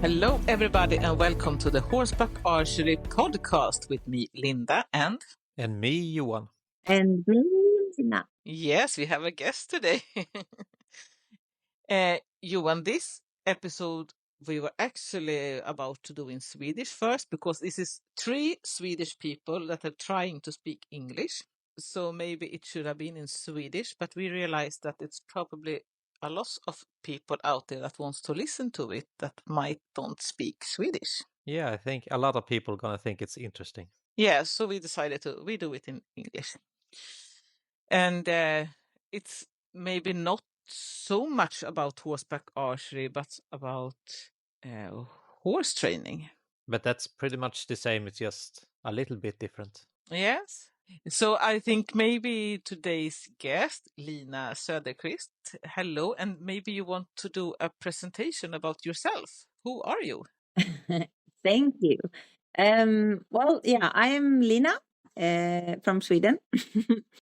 Hello, everybody, and welcome to the Horseback Archery podcast with me, Linda, and me, Johan. And me, Lina. yes, we have a guest today. Johan, this episode we were actually about to do in Swedish first because this is 3 Swedish people that are trying to speak English. So maybe it should have been in Swedish, but we realized that it's probably a lot of people out there that wants to listen to it that might don't speak Swedish. Yeah, I think a lot of people gonna think it's interesting. Yeah, so we decided we do it in English. And it's maybe not so much about horseback archery, but about horse training. But that's pretty much the same. It's just a little bit different. Yes. So I think maybe today's guest, Lina Söderqvist, hello, and maybe you want to do a presentation about yourself. Who are you? Thank you. I am Lina from Sweden.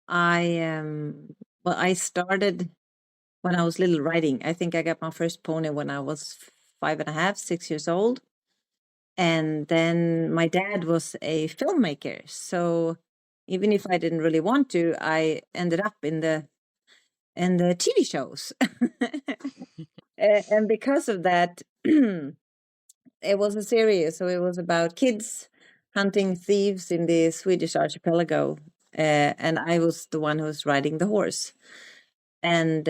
I started when I was little riding. I think I got my first pony when I was 5.5, 6 years old. And then my dad was a filmmaker. So even if I didn't really want to, I ended up in the TV shows. And because of that, it was a series. So it was about kids hunting thieves in the Swedish archipelago. And I was the one who was riding the horse. And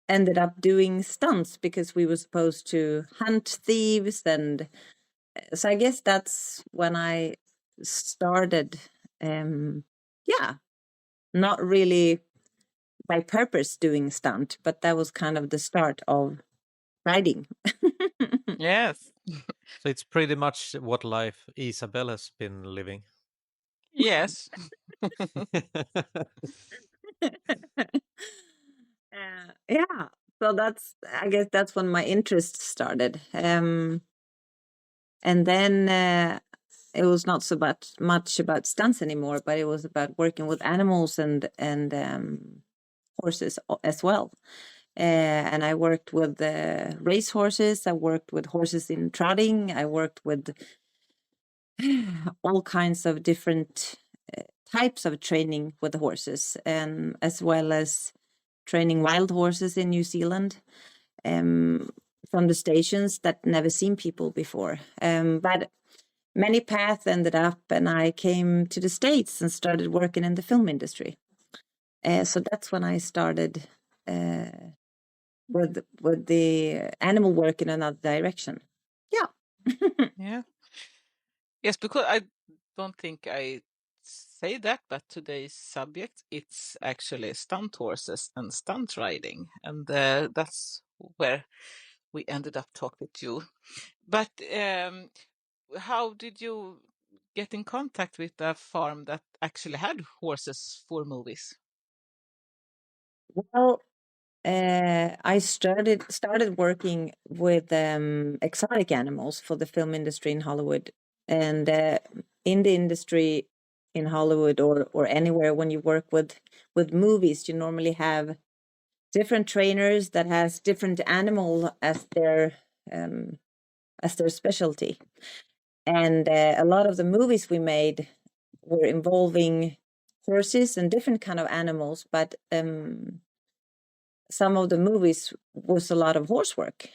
ended up doing stunts because we were supposed to hunt thieves. And so I guess that's when I started, not really by purpose doing stunt, but that was kind of the start of riding. Yes. So it's pretty much what life Isabel has been living. Yes. So I guess that's when my interest started. And then it was not so much about stunts anymore, but it was about working with animals and horses as well. And I worked with race horses. I worked with horses in trotting. I worked with all kinds of different types of training with the horses, as well as training wild horses in New Zealand from the stations that never seen people before. But many paths ended up, and I came to the States and started working in the film industry. So that's when I started with the animal work in another direction. Yeah. Yeah. Yes, because I don't think I say that, but today's subject, it's actually stunt horses and stunt riding. And that's where we ended up talking with you. But how did you get in contact with a farm that actually had horses for movies? Well, I started working with exotic animals for the film industry in Hollywood, and in the industry in Hollywood or anywhere when you work with movies, you normally have different trainers that has different animal as their specialty, and a lot of the movies we made were involving horses and different kind of animals, but some of the movies was a lot of horse work.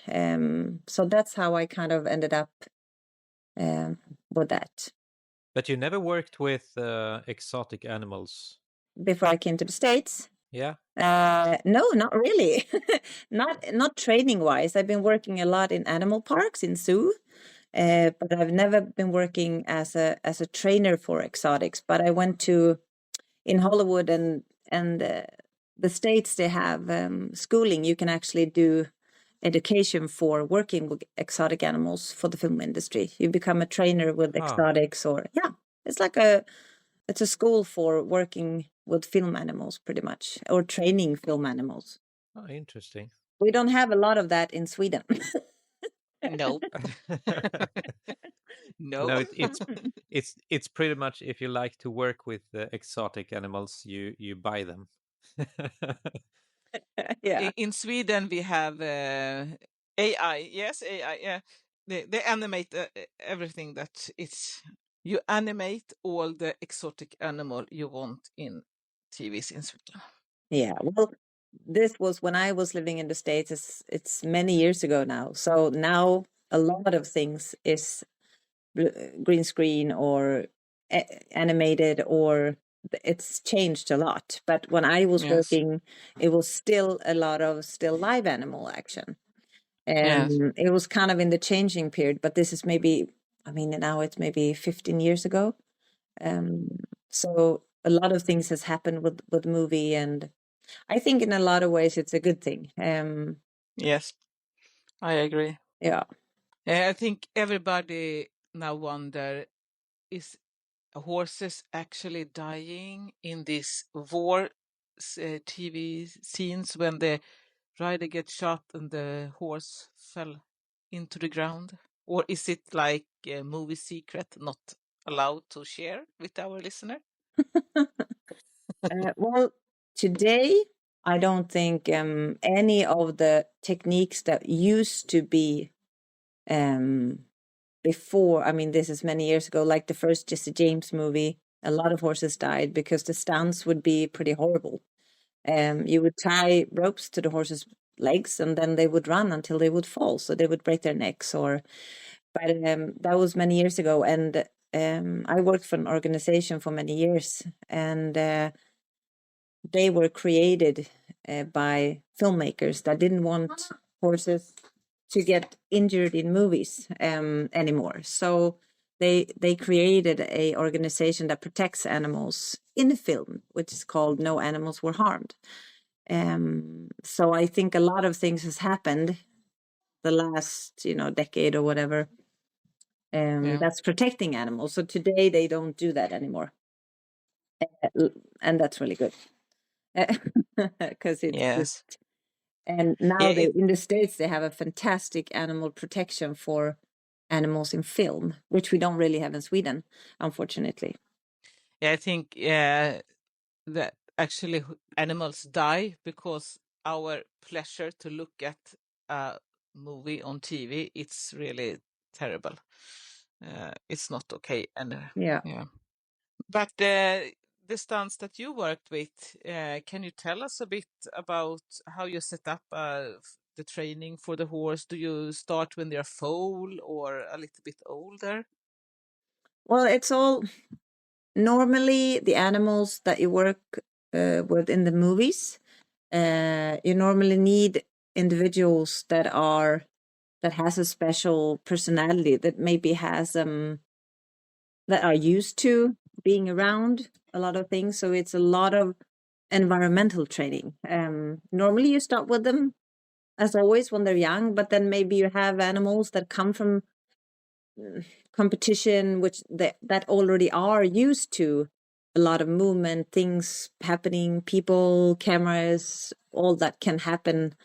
So that's how I kind of ended up with that. But you never worked with exotic animals Before I came to the States? Yeah. No, not really. Not training wise. I've been working a lot in animal parks, in zoo, but I've never been working as a trainer for exotics. But I went to in Hollywood and the States, they have schooling. You can actually do education for working with exotic animals for the film industry. You become a trainer with exotics, or it's a school for working with film animals, pretty much, or training film animals. Oh, interesting. We don't have a lot of that in Sweden. Nope. No, it's pretty much if you like to work with exotic animals, you buy them. Yeah. In Sweden, we have AI, yes, AI, yeah. They animate everything that it's. You animate all the exotic animal you want in TVs in Sweden. Yeah, well, this was when I was living in the States. It's many years ago now. So now a lot of things is green screen or animated, or it's changed a lot. But when I was Yes. working, it was still a lot of still live animal action. Yes. It was kind of in the changing period, but this is maybe, I mean, now it's maybe 15 years ago. So a lot of things has happened with movie, and I think in a lot of ways it's a good thing. Yes, I agree. Yeah. I think everybody now wonder, is horses actually dying in these war TV scenes when the rider gets shot and the horse fell into the ground? Or is it like a movie secret not allowed to share with our listener? Well, today I don't think any of the techniques that used to be before. I mean, this is many years ago, like the first Jesse James movie. A lot of horses died because the stunts would be pretty horrible. You would tie ropes to the horses' legs, and then they would run until they would fall, so they would break their necks. But that was many years ago, and I worked for an organization for many years, and they were created by filmmakers that didn't want horses to get injured in movies anymore. So they created a organization that protects animals in film, which is called No Animals Were Harmed. So I think a lot of things has happened the last decade or whatever, that's protecting animals. So today they don't do that anymore, and that's really good because it's Yes. just. And now Yeah, in the States, they have a fantastic animal protection for animals in film, which we don't really have in Sweden, unfortunately. I think that actually animals die because our pleasure to look at a movie on TV, it's really terrible. It's not okay. And Yeah. But the stunts that you worked with, can you tell us a bit about how you set up the training for the horse? Do you start when they're foal or a little bit older? Well, it's all normally the animals that you work with in the movies. You normally need individuals that has a special personality, that maybe has that are used to being around a lot of things. So it's a lot of environmental training. Normally you start with them as always when they're young, but then maybe you have animals that come from competition, which that already are used to a lot of movement, things happening, people, cameras, all that can happen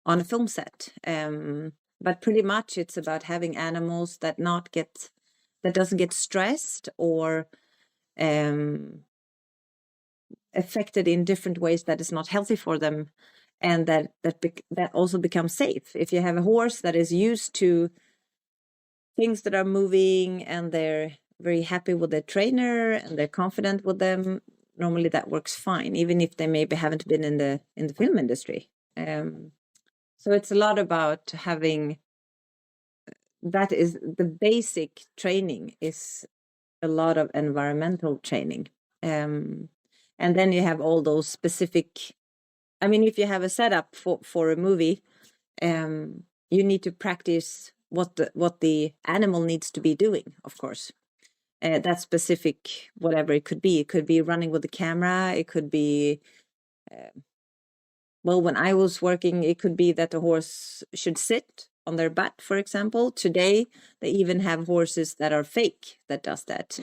on a film set. But pretty much it's about having animals that doesn't get stressed or affected in different ways that is not healthy for them, and that also becomes safe. If you have a horse that is used to things that are moving and they're very happy with their trainer and they're confident with them, normally that works fine, even if they maybe haven't been in the film industry. So it's a lot about having, that is the basic training, is a lot of environmental training. And then you have all those specific, I mean, if you have a setup for a movie, you need to practice what the animal needs to be doing, of course. That specific, whatever it could be. It could be running with the camera. It could be, well, when I was working, it could be that the horse should sit on their butt, for example. Today, they even have horses that are fake that does that.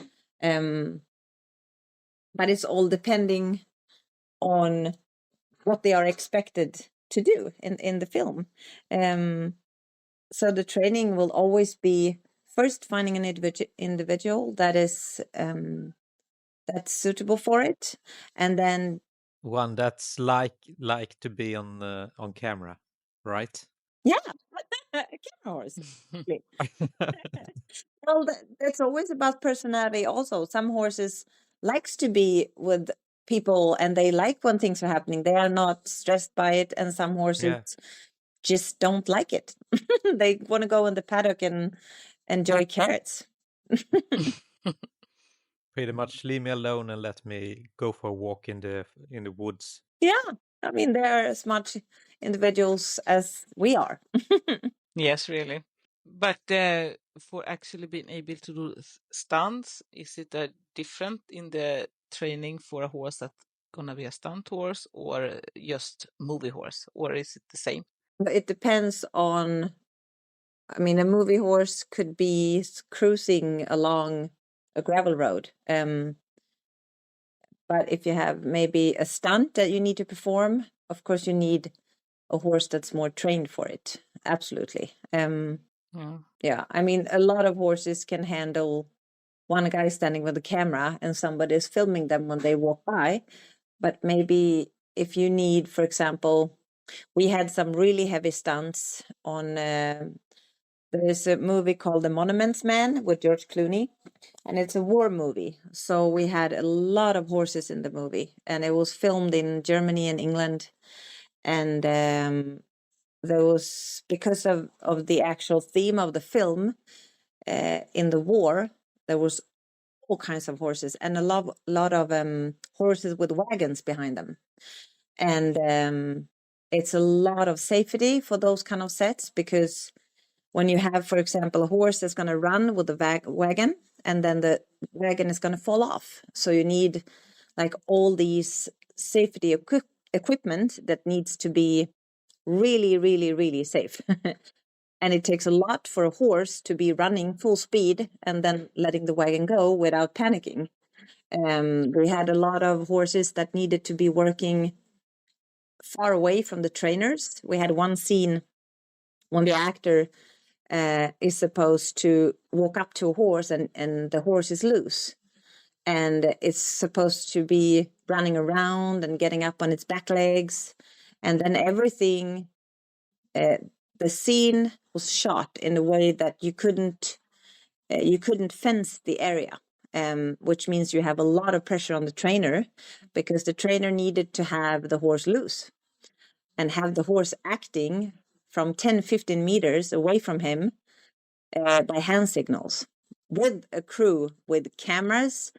But it's all depending on what they are expected to do in the film. So the training will always be first finding an individual that is that's suitable for it, and then One that's like to be on camera, right? yeah, camera horse. Well, that's always about personality also. Some horses likes to be with people and they like when things are happening. They are not stressed by it. And some horses just don't like it. They want to go in the paddock and enjoy carrots. Pretty much leave me alone and let me go for a walk in the woods. Yeah, I mean, they're as much individuals as we are. Yes, really. But for actually being able to do stunts, is it different in the training for a horse that's gonna be a stunt horse or just movie horse, or is it the same? It depends on, I mean, a movie horse could be cruising along a gravel road. But if you have maybe a stunt that you need to perform, of course, you need a horse that's more trained for it. Absolutely. Yeah, I mean, a lot of horses can handle one guy standing with a camera and somebody is filming them when they walk by. But maybe if you need, for example, we had some really heavy stunts on. There's a movie called The Monuments Man with George Clooney, and it's a war movie. So we had a lot of horses in the movie, and it was filmed in Germany and England. And there was, because of the actual theme of the film, in the war, there was all kinds of horses and a lot of horses with wagons behind them. And it's a lot of safety for those kind of sets, because when you have, for example, a horse that's going to run with the wagon and then the wagon is going to fall off. So you need like all these safety equipment that needs to be really, really, really safe. And it takes a lot for a horse to be running full speed and then letting the wagon go without panicking. We had a lot of horses that needed to be working far away from the trainers. We had one scene when the actor is supposed to walk up to a horse and the horse is loose. And it's supposed to be running around and getting up on its back legs. And then everything, the scene was shot in a way that you couldn't fence the area, which means you have a lot of pressure on the trainer, because the trainer needed to have the horse loose and have the horse acting from 10-15 meters away from him by hand signals, with a crew, with cameras,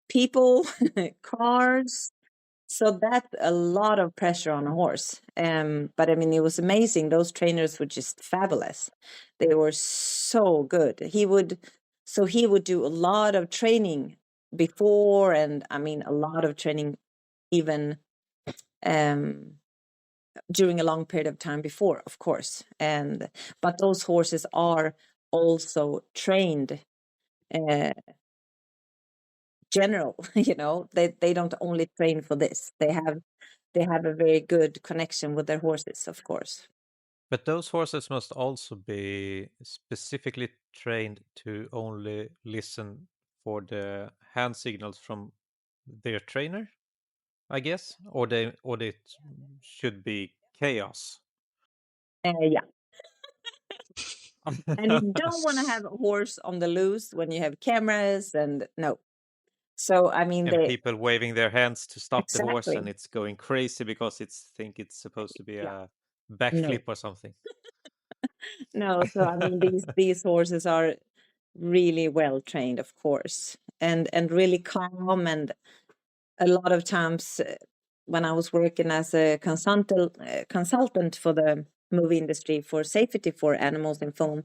people, cars. So that's a lot of pressure on a horse. But I mean, it was amazing. Those trainers were just fabulous. They were so good. He would do a lot of training before, and I mean, a lot of training even during a long period of time before, of course. But those horses are also trained general, they don't only train for this. They have a very good connection with their horses, of course. But those horses must also be specifically trained to only listen for the hand signals from their trainer, I guess, or they should be chaos. Yeah. And you don't want to have a horse on the loose when you have cameras, and no. So I mean, and people waving their hands to stop the horse, Exactly. and it's going crazy because it's supposed to be Yeah. a backflip or something. No, so I mean, these horses are really well trained, of course, and really calm. And a lot of times, when I was working as a consultant for the movie industry for safety for animals in film,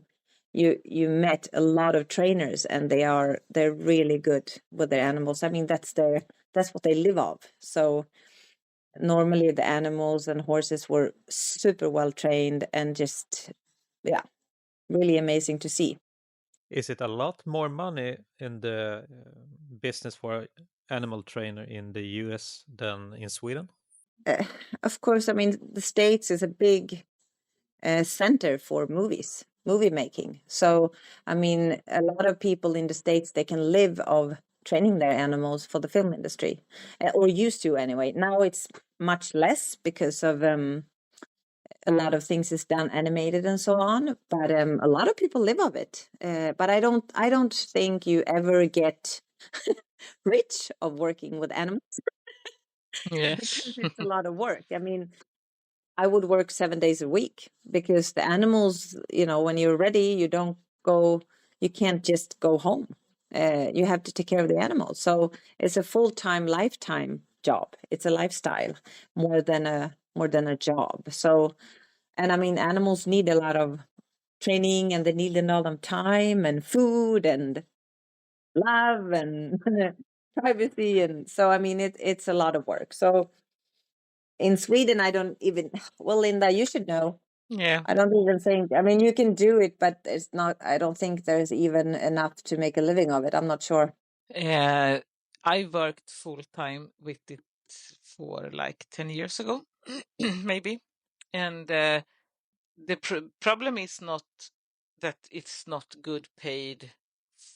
you met a lot of trainers, and they're really good with their animals. I mean, that's what they live of. So normally the animals and horses were super well trained, and just, yeah, really amazing to see. Is it a lot more money in the business for animal trainer in the US than in Sweden? Of course, I mean, the States is a big center for movie making. So, I mean, a lot of people in the States, they can live of training their animals for the film industry, or used to anyway. Now it's much less because of a lot of things is done animated and so on, but a lot of people live of it. But I don't think you ever get rich of working with animals Yes. because it's a lot of work. I mean, I would work 7 days a week because the animals, when you're ready, you can't just go home. You have to take care of the animals. So it's a full-time lifetime job. It's a lifestyle more than a job. So, and I mean, animals need a lot of training, and they need a lot of time and food and love and privacy. And so, I mean, it's a lot of work. So in Sweden, I don't even, well, Linda, you should know. Yeah. I don't even think, I mean, you can do it, but it's not, I don't think there's even enough to make a living of it. I'm not sure. I worked full time with it for like 10 years ago, maybe. And the problem is not that it's not good paid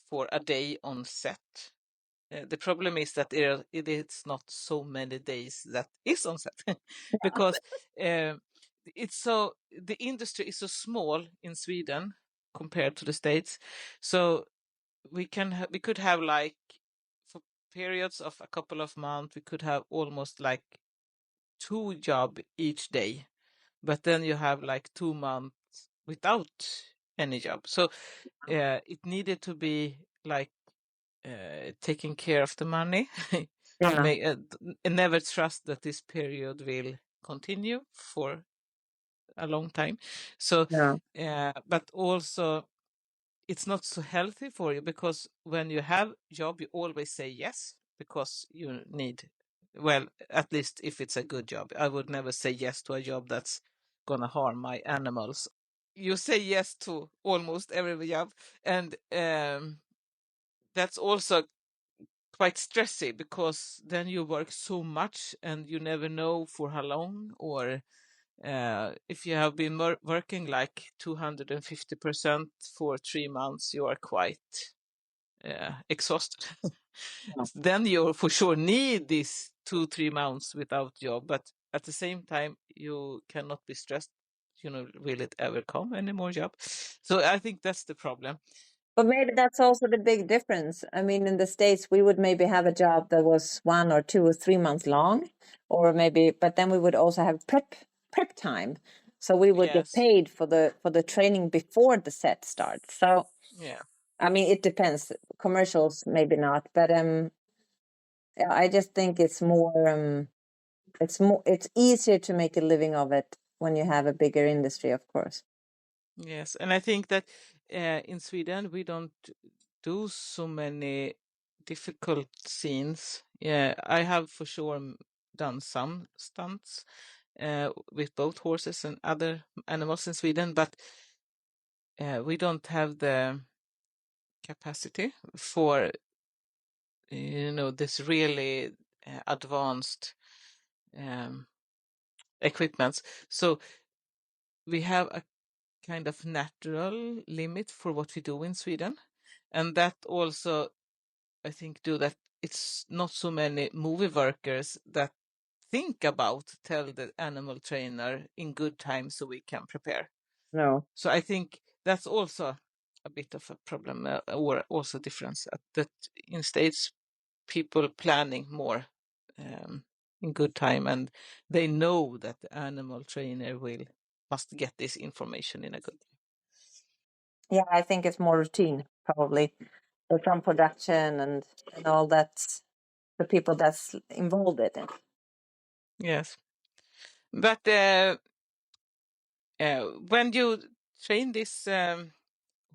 for a day on set. The problem is that it is not so many days that is on set because the industry is so small in Sweden compared to the States. So we could have like for periods of a couple of months, we could have almost like 2 job each day, but then you have like 2 months without any job. So it needed to be like taking care of the money. Yeah. Never trust that this period will continue for a long time. So, Yeah. but also it's not so healthy for you because when you have job, you always say yes because you need, well, at least if it's a good job. I would never say yes to a job that's gonna harm my animals. You say yes to almost every job, and that's also quite stressy because then you work so much and you never know for how long, or if you have been working like 250% for 3 months, you are quite exhausted. Then you for sure need these 2-3 months without job, but at the same time you cannot be stressed, will it ever come any more job? So I think that's the problem. But maybe that's also the big difference. I mean, in the States, we would maybe have a job that was 1 or 2 or 3 months long, or maybe, but then we would also have prep time. So we would get Yes. paid for the training before the set starts. So Yeah. I mean, it depends. Commercials, maybe not, but yeah, I just think it's it's easier to make a living of it when you have a bigger industry, of course. Yes, and I think that in Sweden we don't do so many difficult scenes. Yeah, I have for sure done some stunts with both horses and other animals in Sweden, but we don't have the capacity for this really advanced equipments. So we have a kind of natural limit for what we do in Sweden. And that also, I think, do that it's not so many movie workers that think about tell the animal trainer in good time so we can prepare. No. So I think that's also a bit of a problem or also difference that in States people planning more in good time and they know that the animal trainer must get this information in a good time. Yeah, I think it's more routine, probably. From production and all that, the people that's involved in it. Yes. But when you train these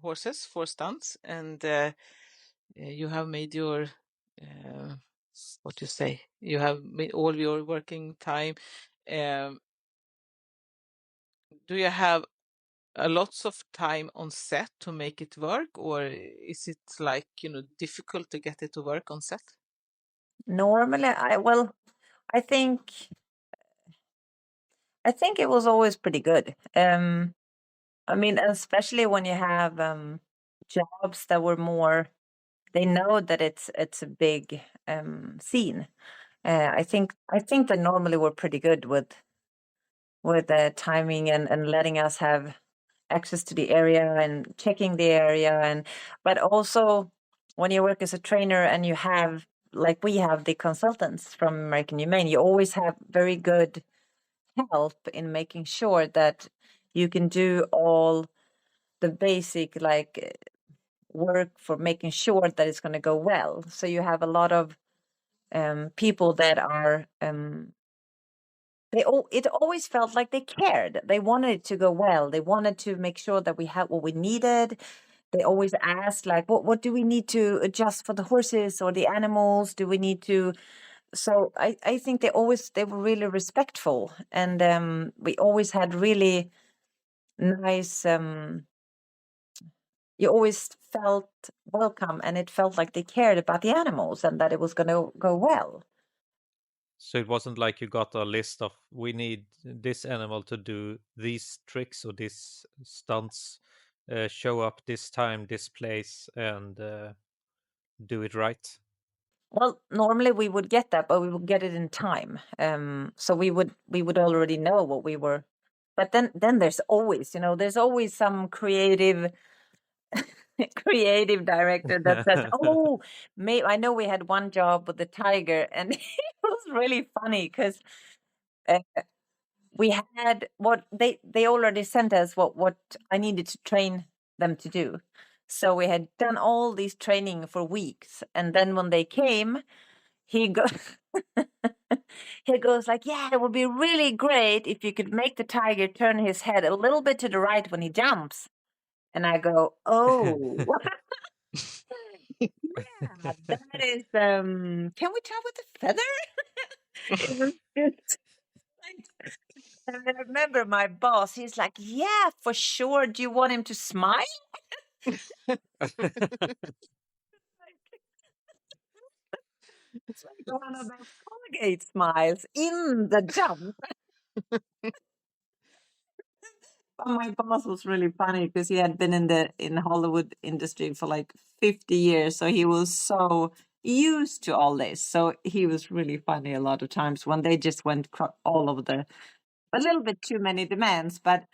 horses for stunts and you have made your, what you say, you have made all your working time, do you have a lots of time on set to make it work, or is it like, difficult to get it to work on set? Normally, I think it was always pretty good. I mean, especially when you have jobs that were more, they know that it's a big scene. I think they normally were pretty good with with the timing and letting us have access to the area and checking the area. But also when you work as a trainer and you have, like we have the consultants from American Humane, you always have very good help in making sure that you can do all the basic work for making sure that it's going to go well. So you have a lot of people that are it always felt like they cared. They wanted it to go well. They wanted to make sure that we had what we needed. They always asked, like, what do we need to adjust for the horses or the animals? Do we need to? So I think they were really respectful, and we always had really nice. You always felt welcome, and it felt like they cared about the animals and that it was going to go well. So it wasn't like you got a list of, we need this animal to do these tricks or these stunts, show up this time, this place, and do it right. Well, normally we would get that, but we would get it in time. So we would already know what we were. But then there's always, there's always some creative director that says, "Oh, I know we had one job with the tiger," and it was really funny because we had what they already sent us what I needed to train them to do. So we had done all these training for weeks, and then when they came, he goes he goes like, "Yeah, it would be really great if you could make the tiger turn his head a little bit to the right when he jumps." And I go, "Oh." Yeah, that is can we tell with the feather? It was just like, and I remember my boss, he's like, "Yeah, for sure. Do you want him to smile?" It's like one of those Colgate smiles in the jump. But my boss was really funny because he had been in the Hollywood industry for like 50 years, so he was so used to all this. So he was really funny a lot of times when they just went all over a little bit too many demands. But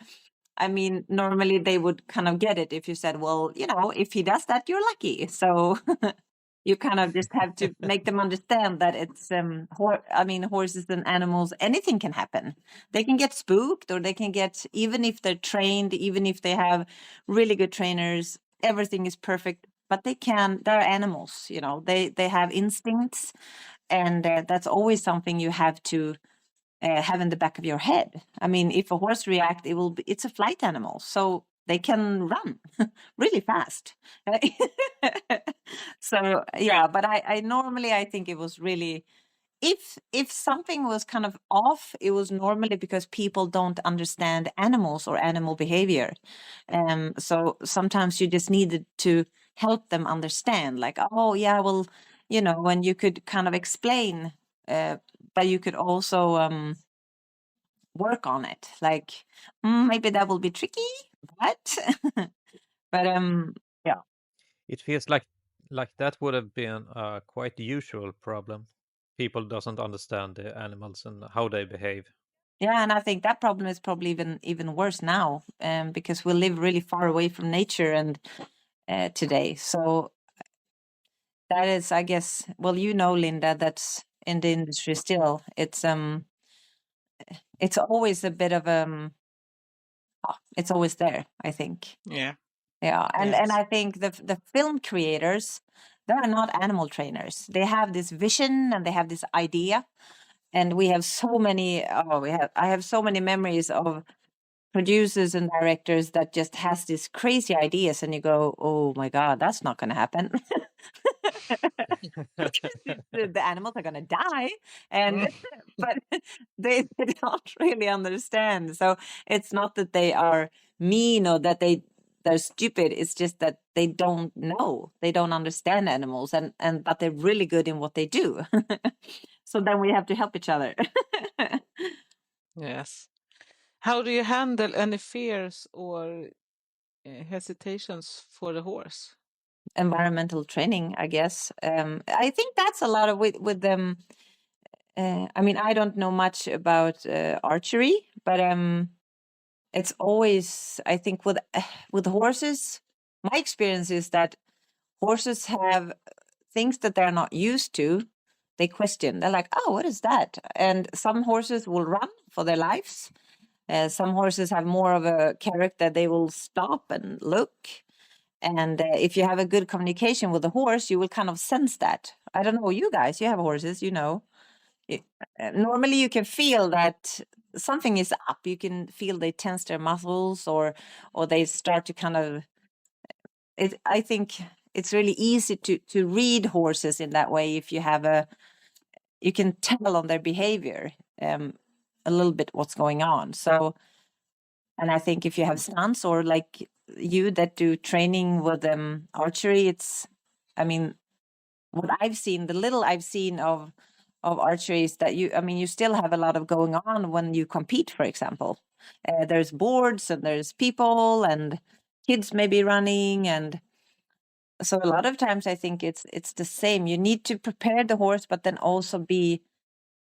I mean, normally they would kind of get it if you said, well, if he does that, you're lucky. So you kind of just have to make them understand that it's, horses and animals, anything can happen. They can get spooked, or they can get, even if they're trained, even if they have really good trainers, everything is perfect, but they're animals, they have instincts. And that's always something you have to have in the back of your head. I mean, if a horse reacts, it's a flight animal, so they can run really fast. So yeah, but I normally, I think it was really, if something was kind of off, it was normally because people don't understand animals or animal behavior. So sometimes you just needed to help them understand, like, oh yeah, well, when you could kind of explain, but you could also work on it. Like, maybe that will be tricky, but but yeah. It feels like that would have been a quite usual problem. People doesn't understand the animals and how they behave. Yeah, and I think that problem is probably even worse now, because we live really far away from nature and today. So that is, I guess, well, Linda, that's in the industry still. It's always a bit of it's always there, I think. Yeah. Yeah, and Yes. I think the film creators, they are not animal trainers. They have this vision and they have this idea, and we have so many. I have so many memories of producers and directors that just has these crazy ideas, and you go, "Oh my God, that's not going to happen." The animals are going to die, and but they don't really understand. So it's not that they are mean or that they're stupid. It's just that they don't know, they don't understand animals, and but they're really good in what they do. So then we have to help each other. Yes. How do you handle any fears or hesitations for the horse? Environmental training, I guess. I think that's a lot of with them. I mean, I don't know much about archery, but it's always, I think, with horses, my experience is that horses have things that they're not used to. They question. They're like, "Oh, what is that?" And some horses will run for their lives. Some horses have more of a character. They will stop and look. And if you have a good communication with the horse, you will kind of sense that. I don't know, you guys, you have horses, you know. Normally you can feel that something is up. You can feel they tense their muscles, or they start to kind of. I think it's really easy to read horses in that way. If you have you can tell on their behavior a little bit what's going on. So, and I think if you have stunts, or like you that do training with archery, I mean, what I've seen, the little I've seen of archery is that you still have a lot of going on when you compete, for example. There's boards and there's people and kids maybe running, and so a lot of times I think it's the same. You need to prepare the horse, but then also be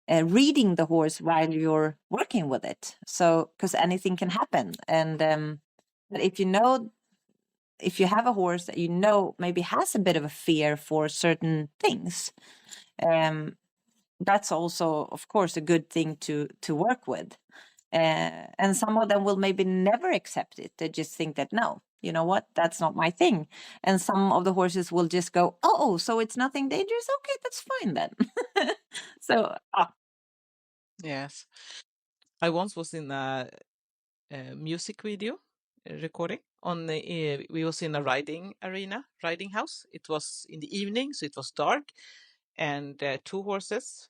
reading the horse while you're working with it. So, because anything can happen, and but if you have a horse that maybe has a bit of a fear for certain things, that's also, of course, a good thing to work with. And some of them will maybe never accept it. They just think that, no, you know what, that's not my thing. And some of the horses will just go, oh, so it's nothing dangerous. Okay, that's fine then. So, Yes. I once was in a music video recording on we was in a riding house. It was in the evening, so it was dark, and 2 horses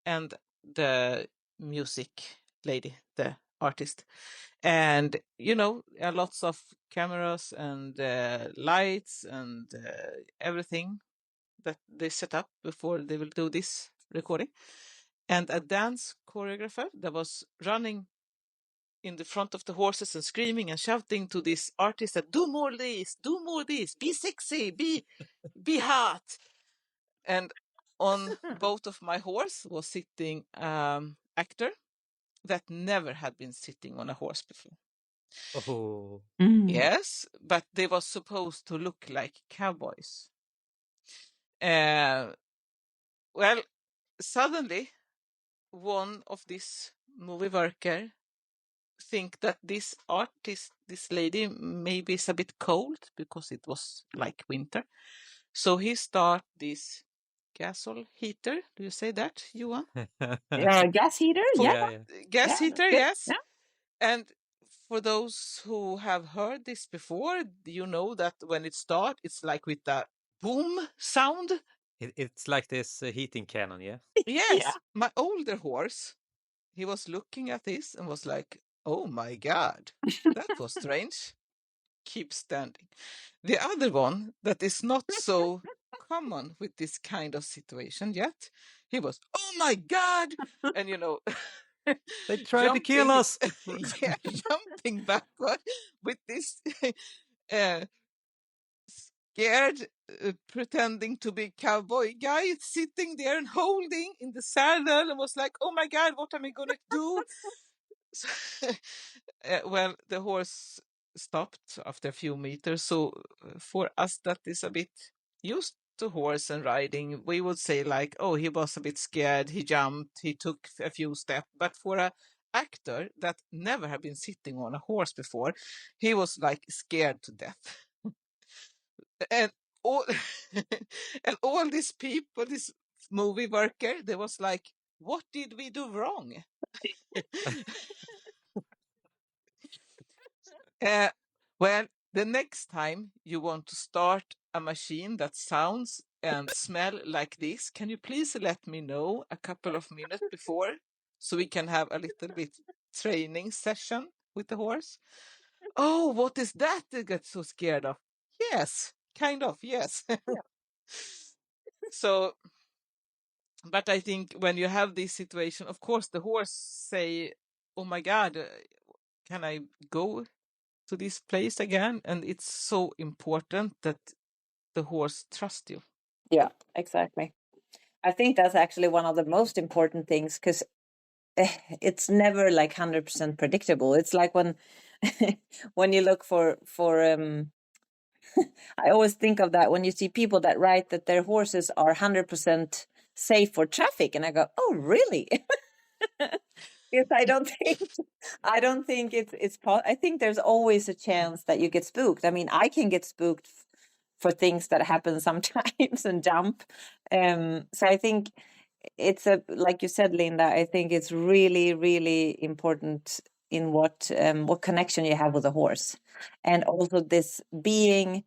and the music lady, the artist. And, lots of cameras and lights and everything that they set up before they will do this recording. And a dance choreographer that was running in the front of the horses and screaming and shouting to this artist that do more this, be sexy, be hot. And on both of my horse was sitting actor that never had been sitting on a horse before. Oh. Yes, but they were supposed to look like cowboys. Well, suddenly one of this movie worker think that this artist, this lady, maybe is a bit cold because it was like winter. So he start this gasol heater. Do you say that, Johan? gas heater, yeah. Gas heater, good. yes. Yeah. And for those who have heard this before, you know that when it starts, it's like with a boom sound. It's like this heating cannon, yeah? Yes, Yeah. my older horse, he was looking at this and was like, oh my God, that was strange. Keep standing. The other one that is not so common with this kind of situation yet, he was, oh my God, and They tried to kill us. yeah, jumping backward with this scared, pretending to be cowboy guy sitting there and holding in the saddle and was like, oh my God, what am I going to do? So, well, the horse stopped after a few meters. So for us that is a bit used to horse and riding, we would say like, oh, he was a bit scared, he jumped, he took a few steps. But for a actor that never had been sitting on a horse before, he was like scared to death. And all and all these people, this movie worker, they was like, what did we do wrong? Well, the next time you want to start a machine that sounds and smell like this, can you please let me know a couple of minutes before so we can have a little bit training session with the horse? Oh, what is that they get so scared of? Yes, kind of, yes. So, but I think when you have this situation, of course, the horse say, oh my God, can I go to this place again? And it's so important that the horse trusts you. Yeah, exactly. I think that's actually one of the most important things, because it's never like 100% predictable. It's like when when you look for I always think of that when you see people that write that their horses are 100% safe for traffic, and I go, oh really? Yes, I don't think I think there's always a chance that you get spooked. I mean, I can get spooked for things that happen sometimes and jump. So I think it's like you said, Linda, I think it's really, really important in what connection you have with a horse, and also this being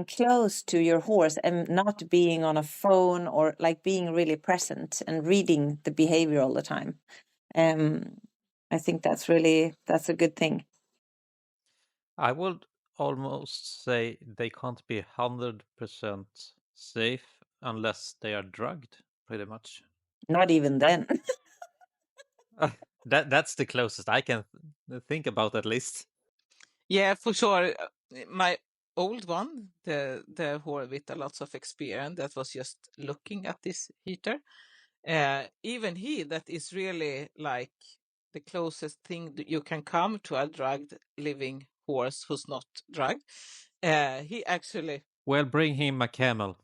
close to your horse and not being on a phone, or like being really present and reading the behavior all the time. I think that's a good thing. I would almost say they can't be 100% safe unless they are drugged, pretty much. Not even then. That's the closest I can think about, at least. Yeah, for sure. My old one, the horse with a lots of experience, that was just looking at this heater. Even he, that is really like the closest thing that you can come to a drugged living horse who's not drugged. He actually, Well, bring him a camel.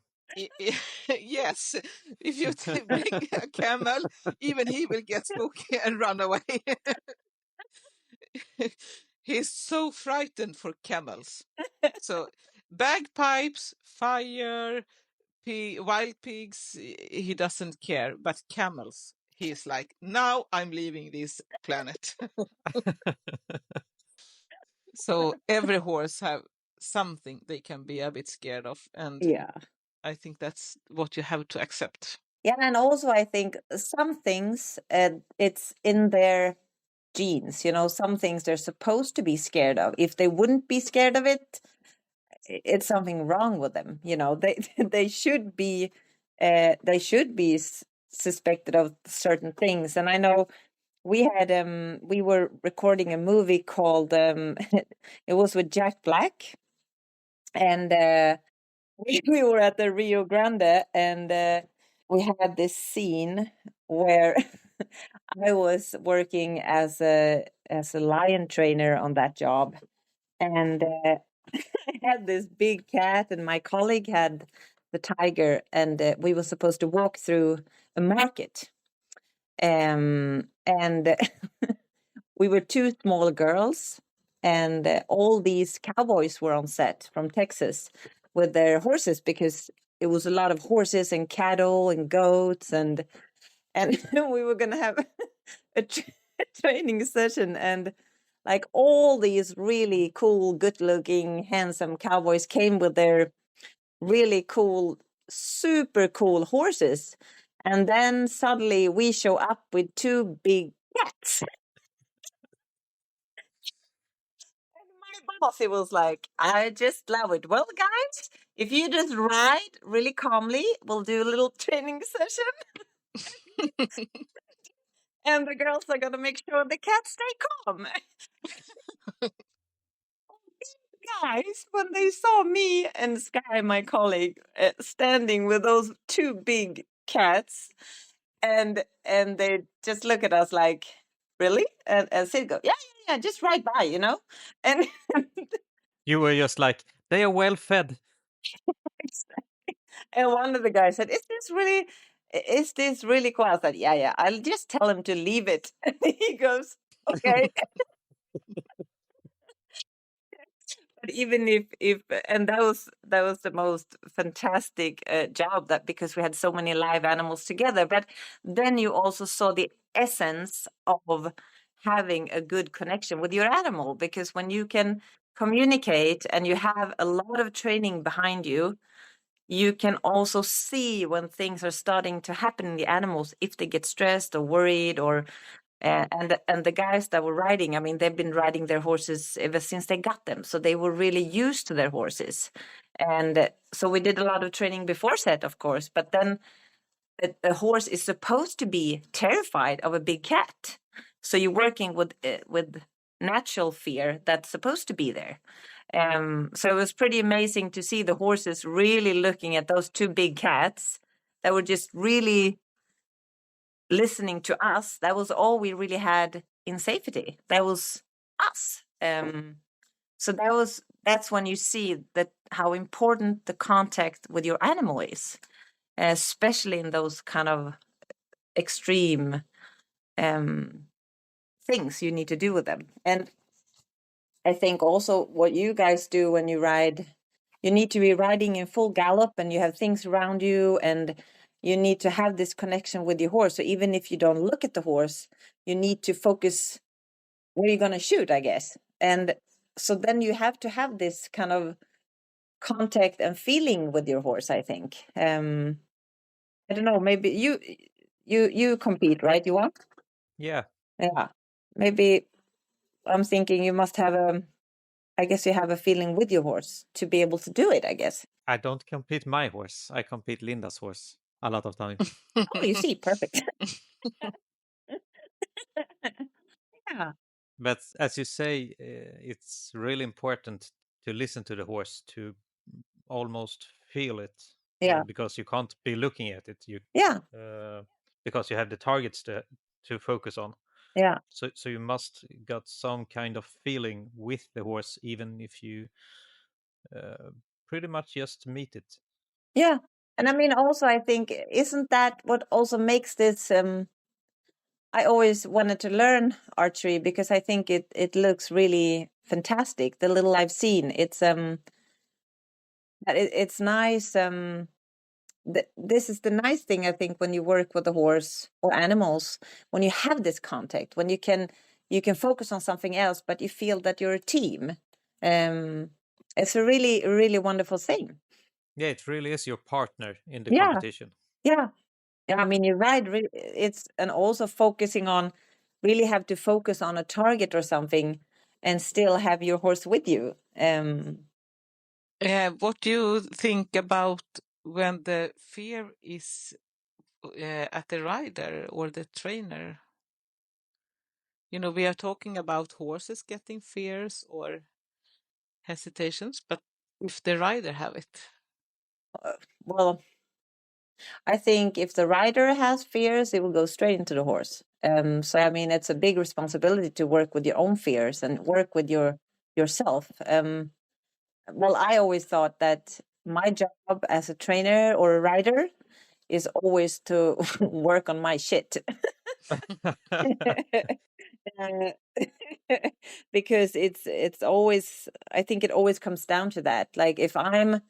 yes, if you bring a camel, even he will get spooky and run away. He's so frightened for camels. So bagpipes, fire, wild pigs, he doesn't care. But camels, he's like, now I'm leaving this planet. So every horse have something they can be a bit scared of. And Yeah. I think that's what you have to accept. Yeah, and also I think some things it's in their genes. Some things they're supposed to be scared of. If they wouldn't be scared of it, it's something wrong with them. They should be suspected of certain things. And I know we were recording a movie called it was with Jack Black, and we were at the Rio Grande, and we had this scene where I was working as a lion trainer on that job, and I had this big cat, and my colleague had the tiger, and we were supposed to walk through a market, and we were two small girls, and all these cowboys were on set from Texas with their horses, because it was a lot of horses and cattle and goats, and we were going to have a training session, and like all these really cool, good-looking, handsome cowboys came with their really cool, super cool horses, and then suddenly we show up with two big cats. My boss, he was like, I just love it. Well, guys, if you just ride really calmly, we'll do a little training session. And the girls are going to make sure the cats stay calm. Guys, when they saw me and Sky, my colleague, standing with those two big cats, and they just look at us like, really? And Sid go, yeah, just right by, And You were just like, they are well fed. and one of the guys said, is this really cool? I said, yeah, I'll just tell him to leave it. And he goes, okay. But even if and that was the most fantastic job, that because we had so many live animals together. But then you also saw the essence of having a good connection with your animal, because when you can communicate and you have a lot of training behind you, you can also see when things are starting to happen in the animals, if they get stressed or worried, or and the guys that were riding, I mean, they've been riding their horses ever since they got them, so they were really used to their horses. And so we did a lot of training before set, of course, but then a horse is supposed to be terrified of a big cat, so you're working with natural fear that's supposed to be there. So it was pretty amazing to see the horses really looking at those two big cats that were just really listening to us. That was all we really had in safety. That was us. So that's when you see that how important the contact with your animal is, especially in those kind of extreme things you need to do with them. And I think also what you guys do when you ride, you need to be riding in full gallop and you have things around you and you need to have this connection with your horse. So even if you don't look at the horse, you need to focus where you're going to shoot, I guess. And so then you have to have this kind of contact and feeling with your horse, I think. I don't know, maybe you compete, right? You want? Yeah. Yeah. Maybe I'm thinking you must have I guess you have a feeling with your horse to be able to do it, I guess. I don't compete my horse. I compete Linda's horse a lot of times. Oh, you see, perfect. Yeah. But as you say, it's really important to listen to the horse, to almost feel it, Yeah. because you can't be looking at it. Yeah. Because you have the targets to focus on. Yeah. So you must got some kind of feeling with the horse, even if you pretty much just meet it. Yeah. And I mean, also, I think, isn't that what also makes this? I always wanted to learn archery because I think it looks really fantastic. The little I've seen, it's it's nice. This is the nice thing, I think, when you work with a horse or animals, when you have this contact, when you can focus on something else, but you feel that you're a team. It's a really, really wonderful thing. Yeah, it really is your partner in the Yeah. competition. Yeah. Yeah. I mean, you ride. It's and also focusing on, really have to focus on a target or something, and still have your horse with you. What do you think about when the fear is at the rider or the trainer? You know, we are talking about horses getting fears or hesitations, but if the rider have it? Well, I think if the rider has fears, it will go straight into the horse. So I mean, it's a big responsibility to work with your own fears and work with yourself. Well, I always thought that my job as a trainer or a rider is always to work on my shit. Uh, because it's always, I think it always comes down to that. Like if I'm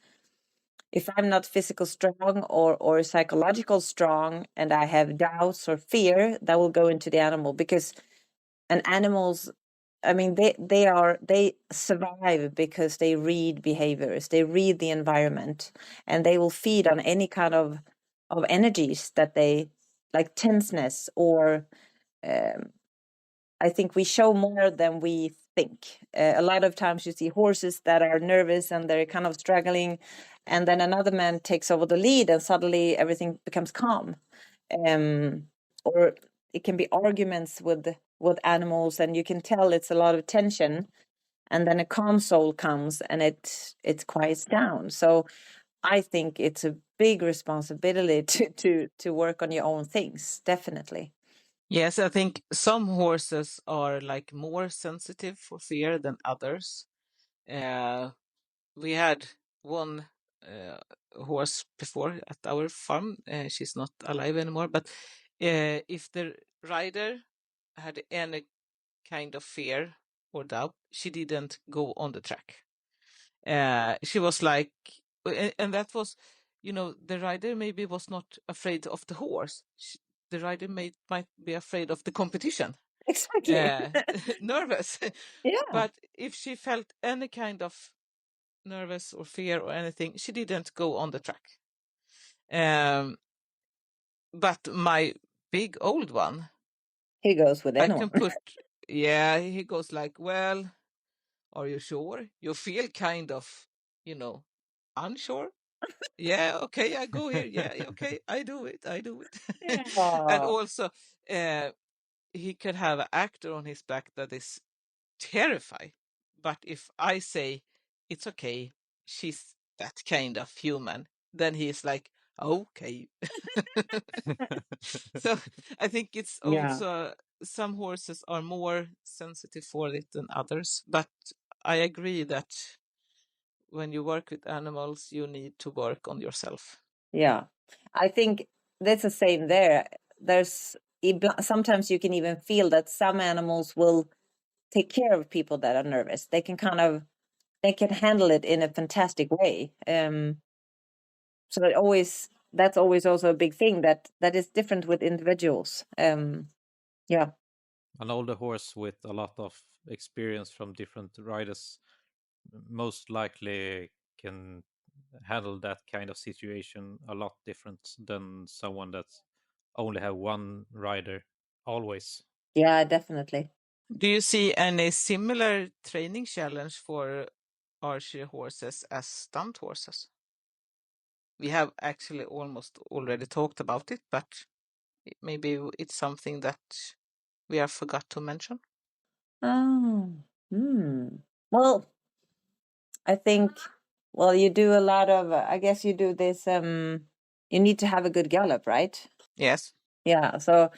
not physical strong or psychological strong and I have doubts or fear, that will go into the animal, because animals, I mean, they survive because they read behaviors, they read the environment, and they will feed on any kind of energies that they, like tenseness or I think we show more than we think. A lot of times you see horses that are nervous and they're kind of struggling, and then another man takes over the lead and suddenly everything becomes calm. Or it can be arguments with animals, and you can tell it's a lot of tension, and then a calm soul comes and it quiets down. So I think it's a big responsibility to work on your own things, definitely. Yes, I think some horses are like more sensitive for fear than others. We had one horse before at our farm. She's not alive anymore, but if the rider had any kind of fear or doubt, she didn't go on the track. She was like, and that was, you know, the rider maybe was not afraid of the horse. The rider might be afraid of the competition. Exactly. Nervous. Yeah. But if she felt any kind of nervous or fear or anything, she didn't go on the track. But my big old one, He goes with I anyone. can put, yeah, he goes like, well, are you sure? You feel kind of, you know, unsure? Yeah, okay, I go here. Yeah, okay, I do it. And Yeah. also, he can have an actor on his back that is terrified. But if I say it's okay. She's that kind of human. Then he's like, okay. So I think it's also some horses are more sensitive for it than others. But I agree that when you work with animals, you need to work on yourself. Yeah, I think that's the same there. There's sometimes you can even feel that some animals will take care of people that are nervous. They can they can handle it in a fantastic way. So that's always also a big thing that is different with individuals. Yeah. An older horse with a lot of experience from different riders most likely can handle that kind of situation a lot different than someone that's only have one rider always. Yeah, definitely. Do you see any similar training challenge for archery horses as stunt horses? We have actually almost already talked about it, but maybe it's something that we have forgot to mention. Oh, well, I think, well, you do a lot of, I guess you do this, you need to have a good gallop, right? Yes. Yeah. So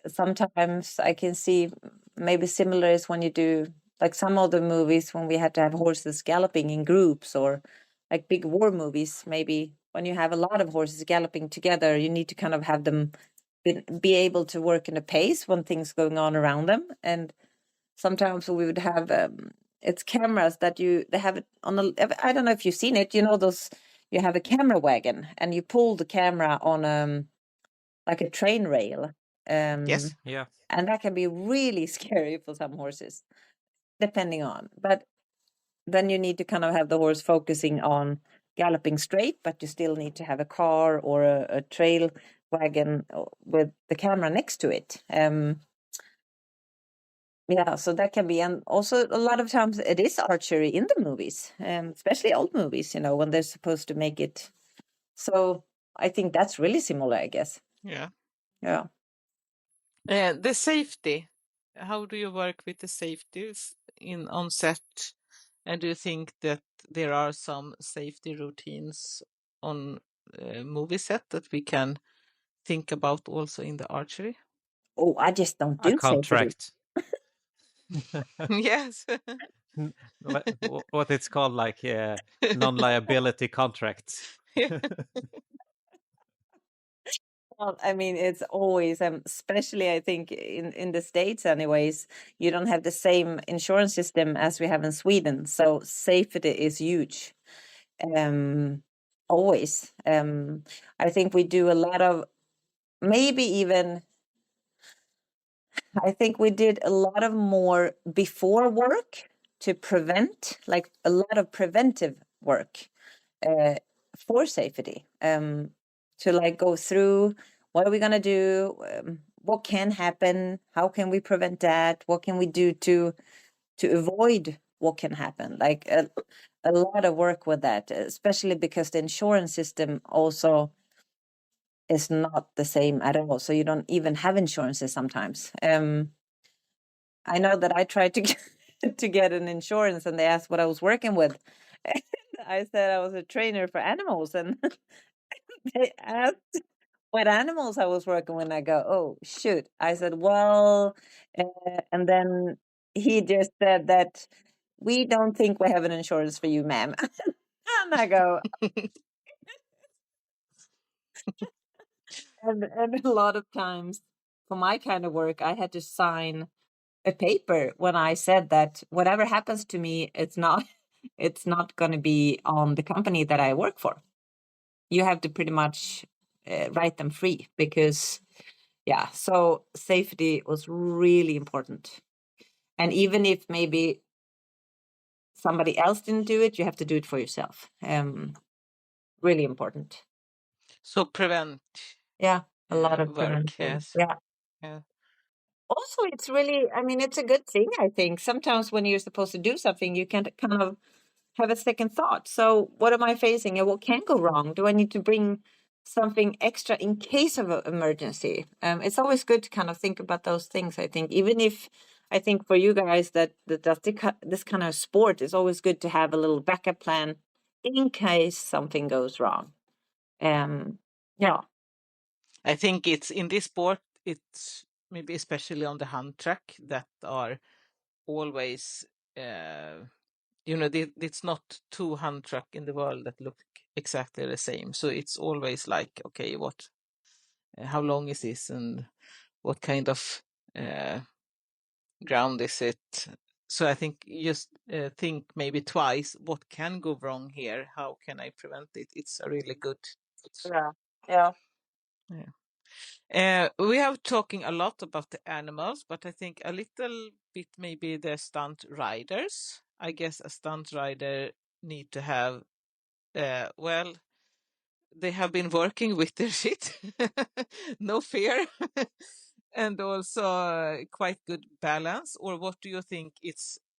sometimes I can see maybe similar is when you do like some of the movies when we had to have horses galloping in groups, or like big war movies, maybe when you have a lot of horses galloping together, you need to kind of have them be able to work in a pace when things going on around them. And sometimes we would have it's cameras that they have it on I don't know if you've seen it, you know, those, you have a camera wagon and you pull the camera on like a train rail. Yes. Yeah. And that can be really scary for some horses, depending on. But then you need to kind of have the horse focusing on galloping straight, but you still need to have a car or a trail wagon with the camera next to it. Yeah, so that can be, and also a lot of times it is archery in the movies, especially old movies, you know, when they're supposed to make it. So I think that's really similar, I guess. Yeah. Yeah. The safety. How do you work with the safety on set? And do you think that there are some safety routines on movie set that we can think about also in the archery? Oh, I just don't A do safety. contract. Yes. What it's called, like non-liability contracts. Yeah. Well, I mean, it's always, especially I think in the States, anyways, you don't have the same insurance system as we have in Sweden. So safety is huge. Always. I think we do a lot of, maybe even, I think we did a lot of more before work to prevent, like a lot of preventive work for safety. To like go through, what are we gonna do? What can happen? How can we prevent that? What can we do to avoid what can happen? Like a lot of work with that, especially because the insurance system also is not the same at all. So you don't even have insurances sometimes. I know that I tried to to get an insurance, and they asked what I was working with. And I said I was a trainer for animals, and they asked what animals I was working with. And I go, oh shoot! I said, well, and then he just said that we don't think we have an insurance for you, ma'am. And I go, and a lot of times for my kind of work, I had to sign a paper when I said that whatever happens to me, it's not going to be on the company that I work for. You have to pretty much write them free, because yeah, so safety was really important. And even if maybe somebody else didn't do it, you have to do it for yourself. Really important. So prevent Yeah, a lot of work. prevention. Yes. Yeah. Yeah. Also, it's really, I mean, it's a good thing, I think. Sometimes when you're supposed to do something, you can kind of have a second thought. So what am I facing and what can go wrong? Do I need to bring something extra in case of an emergency? It's always good to kind of think about those things, I think, even if I think for you guys that does this kind of sport, it's always good to have a little backup plan in case something goes wrong. Yeah. I think it's in this sport, it's maybe especially on the hand track that are always, it's not two hand track in the world that look exactly the same. So it's always like, okay, how long is this, and what kind of ground is it? So I think just think maybe twice, what can go wrong here? How can I prevent it? It's a really good. Yeah. We have talking a lot about the animals, but I think a little bit maybe the stunt riders. I guess a stunt rider need to have, they have been working with their shit, no fear, and also quite good balance. Or what do you think?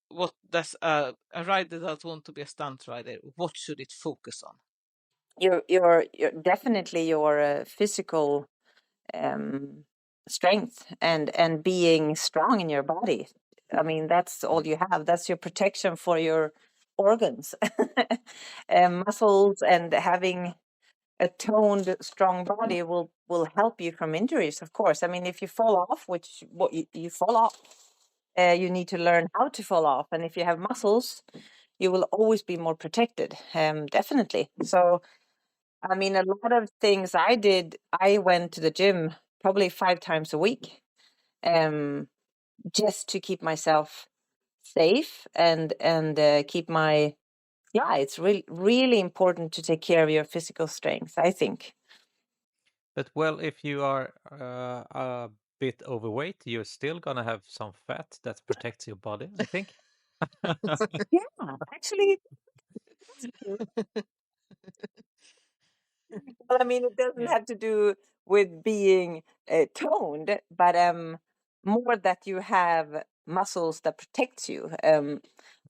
What does a rider that want to be a stunt rider? What should it focus on? You're definitely your physical strength and being strong in your body. I mean, that's all you have. That's your protection for your organs, muscles, and having a toned, strong body will help you from injuries. Of course, I mean, if you fall off, which what you fall off, you need to learn how to fall off, and if you have muscles, you will always be more protected. Definitely. So I mean, a lot of things I did, I went to the gym probably 5 times a week, just to keep myself safe and keep my, yeah, it's really, really important to take care of your physical strength, I think. But well, if you are a bit overweight, you're still gonna have some fat that protects your body, I think. Yeah, actually, well, I mean, it doesn't Yeah. have to do with being toned, but more that you have muscles that protects you. I mean,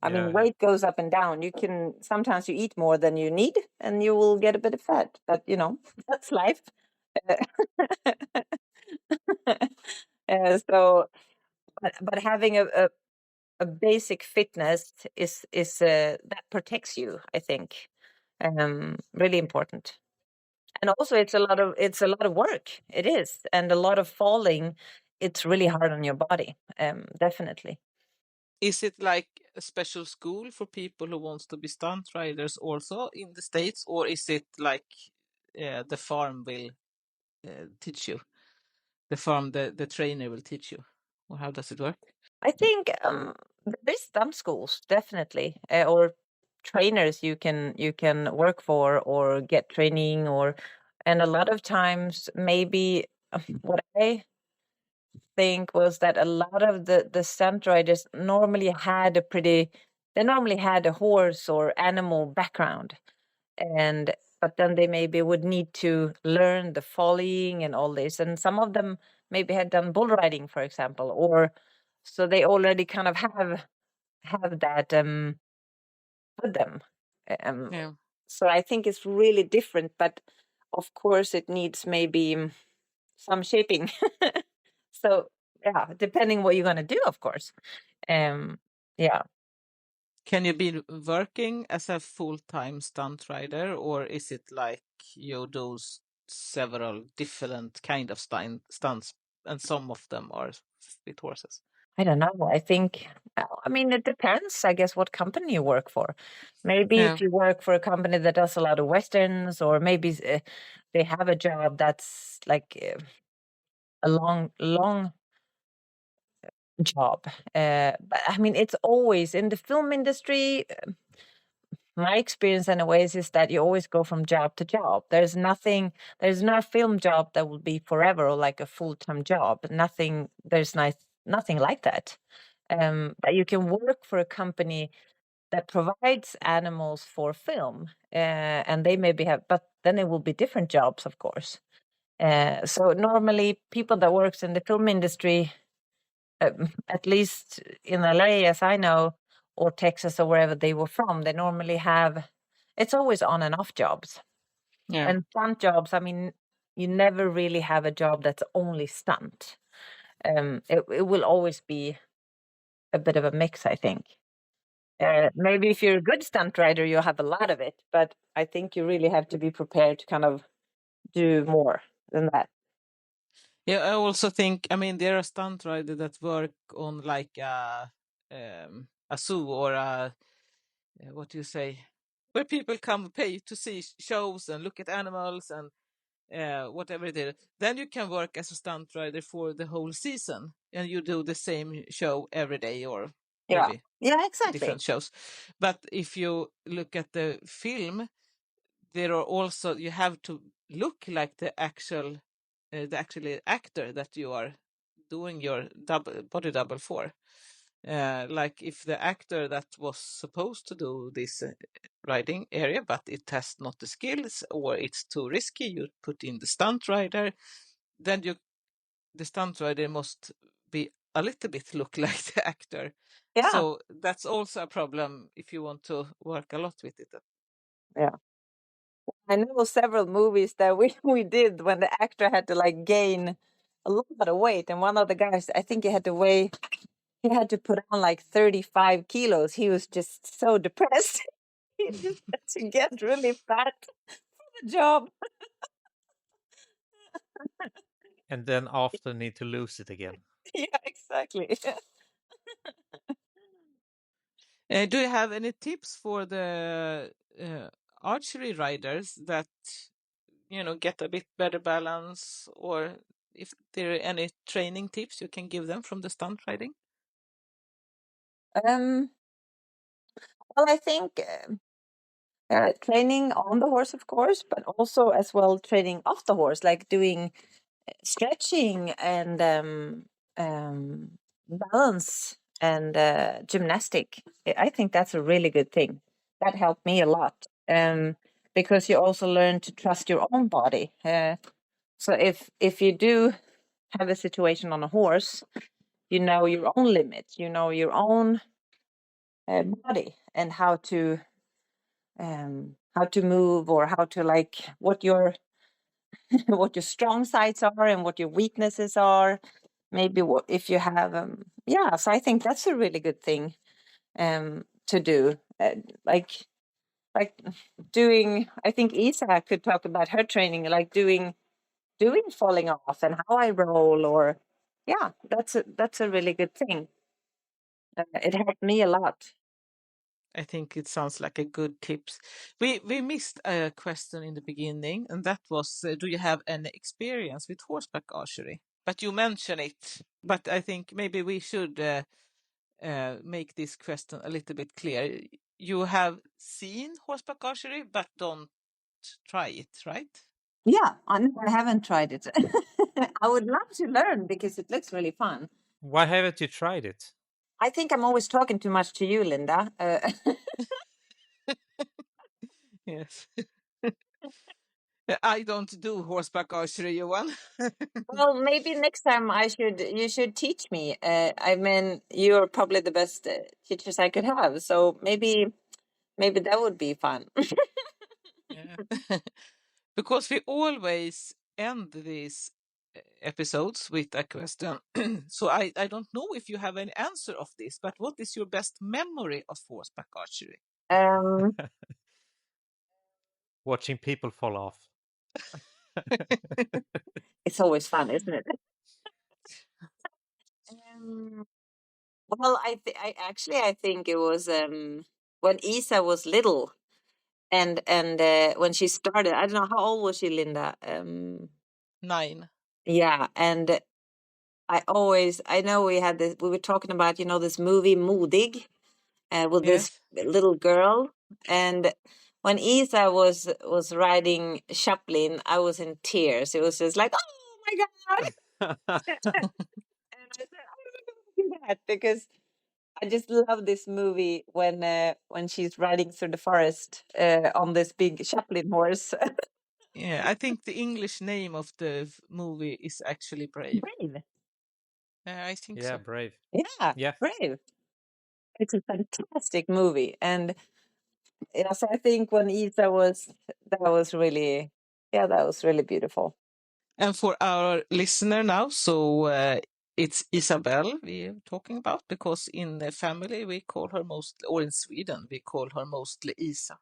Yeah. weight goes up and down. You can sometimes you eat more than you need, and you will get a bit of fat. But that's life. So, but having a basic fitness is that protects you, I think. Really important. And also it's a lot of work. It is. And a lot of falling. It's really hard on your body. Definitely. Is it like a special school for people who wants to be stunt riders also in the States, or is it like the farm will teach you? The farm, the trainer will teach you? Or how does it work? I think there's some schools definitely, or trainers you can work for or get training, and a lot of times maybe what I think was that a lot of the stunt riders normally had a horse or animal background, but then they maybe would need to learn the falling and all this, and some of them maybe had done bull riding, for example, or so they already kind of have that with them. Yeah. So I think it's really different, but of course it needs maybe some shaping. So yeah, depending what you're gonna do, of course. Yeah. Can you be working as a full-time stunt rider, or is it like you do several different kind of stunts, and some of them are with horses? I don't know. I think, I mean, it depends, I guess, what company you work for. Maybe Yeah. if you work for a company that does a lot of westerns, or maybe they have a job that's like a long job. But I mean, it's always in the film industry. My experience, anyways, is that you always go from job to job. There's no film job that will be forever or like a full-time job. Nothing like that. But you can work for a company that provides animals for film, and they maybe but then it will be different jobs, of course. So normally, people that works in the film industry, at least in LA, as I know, or Texas or wherever they were from, they normally have. It's always on and off jobs, Yeah. and stunt jobs. I mean, you never really have a job that's only stunt. It will always be a bit of a mix, I think. Maybe if you're a good stunt rider, you'll have a lot of it, but I think you really have to be prepared to kind of do more than that. Yeah, I also think, I mean, there are stunt riders that work on like a zoo or what do you say, where people come pay to see shows and look at animals and whatever it is. Then you can work as a stunt rider for the whole season, and you do the same show every day, or Yeah, maybe yeah, exactly. different shows. But if you look at the film, there are also, you have to look like the actually actor that you are doing your body double for. Like if the actor that was supposed to do this riding area, but it has not the skills or it's too risky, you put in the stunt rider, then the stunt rider must be a little bit look like the actor. Yeah. So that's also a problem if you want to work a lot with it. Yeah. I know several movies that we did when the actor had to like gain a lot of weight, and one of the guys, I think he had to put on like 35 kilos. He was just so depressed. He just had to get really fat for the job. And then after need to lose it again. Yeah, exactly. Do you have any tips for the archery riders that, you know, get a bit better balance, or if there are any training tips you can give them from the stunt riding? Well, I think training on the horse, of course, but also as well training off the horse, like doing stretching and balance and gymnastic. I think that's a really good thing. That helped me a lot because you also learn to trust your own body. So if you do have a situation on a horse, you know your own limits, you know your own body and how to move, or how to like what your what your strong sides are and what your weaknesses are. Maybe what if you have so I think that's a really good thing to do. Like doing, I think Isa could talk about her training, like doing falling off and how I roll, or that's a really good thing. It helped me a lot. I think it sounds like a good tips. We missed a question in the beginning, and that was, do you have any experience with horseback archery? But you mentioned it. But I think maybe we should make this question a little bit clear. You have seen horseback archery, but don't try it, right? Yeah, I haven't tried it. I would love to learn because it looks really fun. Why haven't you tried it? I think I'm always talking too much to you, Linda. Yes. I don't do horseback archery, Johan. Well, maybe next time you should teach me. I mean, you're probably the best teachers I could have. So maybe that would be fun. Yeah. Because we always end these episodes with a question. So I don't know if you have any answer of this, but what is your best memory of horseback archery? Um, Watching people fall off. it's always fun, isn't it? Well, I think it was when Isa was little, and when she started. I don't know, how old was she, Linda? 9. Yeah, and I know we were talking about, this movie Modig, with this Yes. little girl, and when Isa was riding Chaplin, I was in tears. It was just like, oh my God. And I said, I don't do that because I just love this movie when she's riding through the forest on this big Chaplin horse. Yeah, I think the English name of the movie is actually Brave. Brave. I think Yeah, so. Brave. Yeah, Yeah. Brave. It's a fantastic movie, and so I think when Isa that was really beautiful. And for our listener now, so It's Isabel we're talking about, because in the family we call her or in Sweden we call her mostly Isa.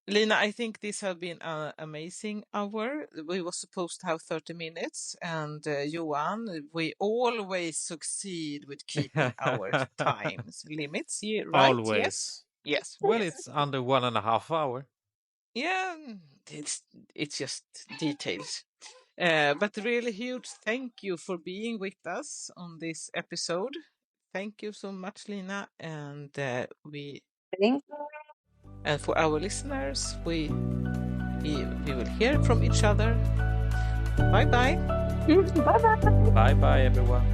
Lina, I think this has been an amazing hour. We were supposed to have 30 minutes, and Johan, we always succeed with keeping our times limits, right? Always. Yes. Well, it's under 1.5 hour. Yeah, it's just details. But really huge thank you for being with us on this episode. Thank you so much, Lina, and and for our listeners, we will hear from each other. Bye bye. Bye bye. Bye bye, everyone.